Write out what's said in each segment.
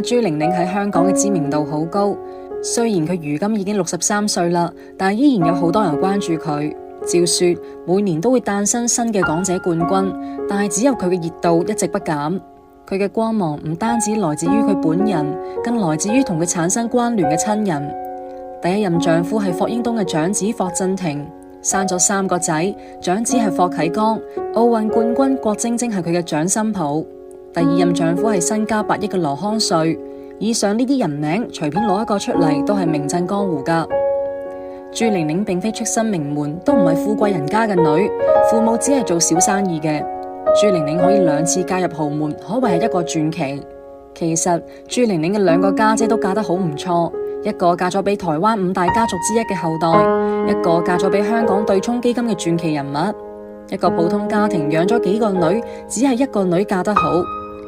朱玲玲喺香港嘅知名度好高，雖然佢如今已經63歲啦，但依然有好多人關注佢。照說每年都會誕生新嘅港姐冠軍，但係只有佢嘅熱度一直不減。佢嘅光芒唔單止來自於佢本人，更來自於同佢產生關聯嘅親人。第一任丈夫係霍英東嘅長子霍震霆，生咗3個仔，長子係霍啟剛，奧運冠軍郭晶晶係佢嘅長新抱。第二任丈夫係身家8億嘅羅康瑞。以上呢啲人名隨便攞一個出嚟都係名震江湖噶。朱玲玲並非出身名門，都唔係富貴人家嘅女，父母只係做小生意嘅。朱玲玲可以2次嫁入豪門，可謂係一個傳奇。其實朱玲玲嘅2個家姐都嫁得好唔錯，一個嫁咗俾台灣5大家族之一嘅後代，一個嫁咗俾香港對沖基金嘅傳奇人物。一個普通家庭養咗幾個女，只係1個女嫁得好，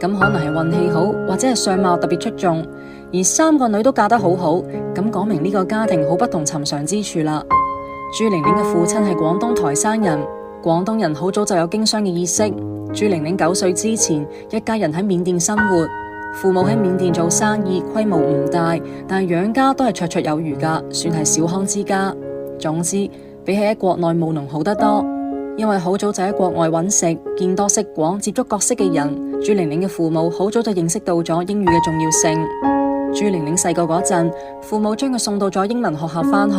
咁可能係運氣好，或者係相貌特別出眾。而3個女都嫁得好好，咁講明呢個家庭好不同尋常之處啦。朱玲玲嘅父親係廣東台山人，廣東人好早就有經商嘅意識。朱玲玲9歲之前，一家人喺緬甸生活，父母喺緬甸做生意，規模唔大，但係養家都係綽綽有餘噶，算係小康之家。總之，比起喺國內務農好得多。因為好早就喺國外揾食，見多識廣，接觸各式嘅人，朱玲玲嘅父母好早就認識到咗英語嘅重要性。朱玲玲細個嗰陣，父母將佢送到咗英文學校返學。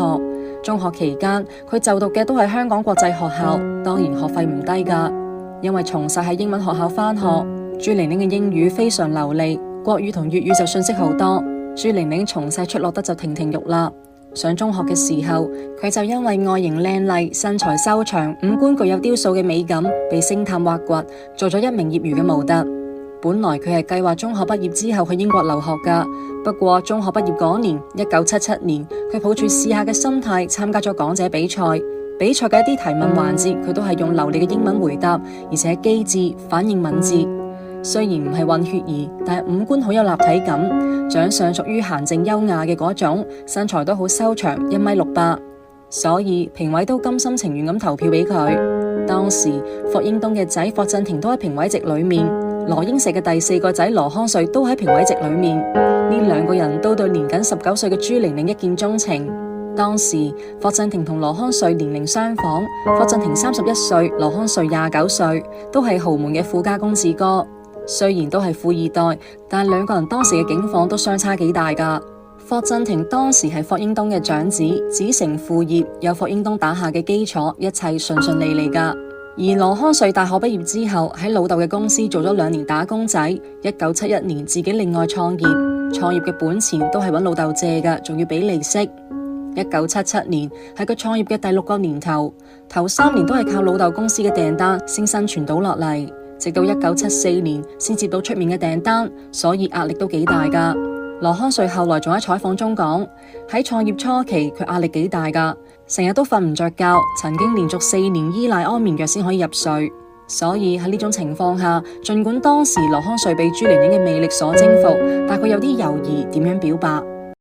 中學期間，佢就讀嘅都係香港國際學校，當然學費唔低噶。因為從細喺英文學校返學，朱玲玲嘅英語非常流利，國語同粵語就遜色好多。朱玲玲從細出落得就亭亭玉立。上中學嘅時候，佢就因為外形靚麗、身材修長、五官具有雕塑嘅美感，被星探挖掘，做咗一名業餘嘅模特。本來佢係計劃中學畢業之後去英國留學噶，不過中學畢業嗰年，1977年，佢抱住試下嘅心態參加咗港姐比賽。比賽嘅一啲提問環節，佢都係用流利嘅英文回答，而且機智、反應敏捷。雖然唔係混血兒，但係五官好有立體感，長相屬於嫻靜優雅嘅嗰種，身材都好修長，1米68，所以評委都甘心情願咁投票俾佢。當時霍英東嘅仔霍震霆都喺評委席裏面，羅英石嘅第4個仔羅康瑞都喺評委席裏面。呢2個人都對年僅19歲嘅朱玲玲一見鍾情。當時霍震霆同羅康瑞年齡相仿，霍震霆31歲，羅康瑞29歲，都係豪門嘅富家公子哥。雖然都係富二代，但2個人當時嘅境況都相差幾大噶。霍震霆當時係霍英東嘅長子，子承父業，有霍英東打下嘅基礎，一切順順利利噶。而羅康瑞大學畢業之後，喺老豆嘅公司做咗2年打工仔。1971年自己另外創業，創業嘅本錢都係揾老豆借噶，仲要俾利息。1977年係佢創業嘅第6個年頭，頭3年都係靠老豆公司嘅訂單先生存到落嚟。直到1974年先接到出面嘅訂單，所以壓力都幾大噶。羅康瑞後來仲喺採訪中講，喺創業初期佢壓力幾大噶，成日都瞓唔着覺，曾經連續4年依賴安眠藥先可以入睡。所以喺呢種情況下，盡管當時羅康瑞被朱玲玲嘅魅力所征服，但佢有啲猶豫點樣表白。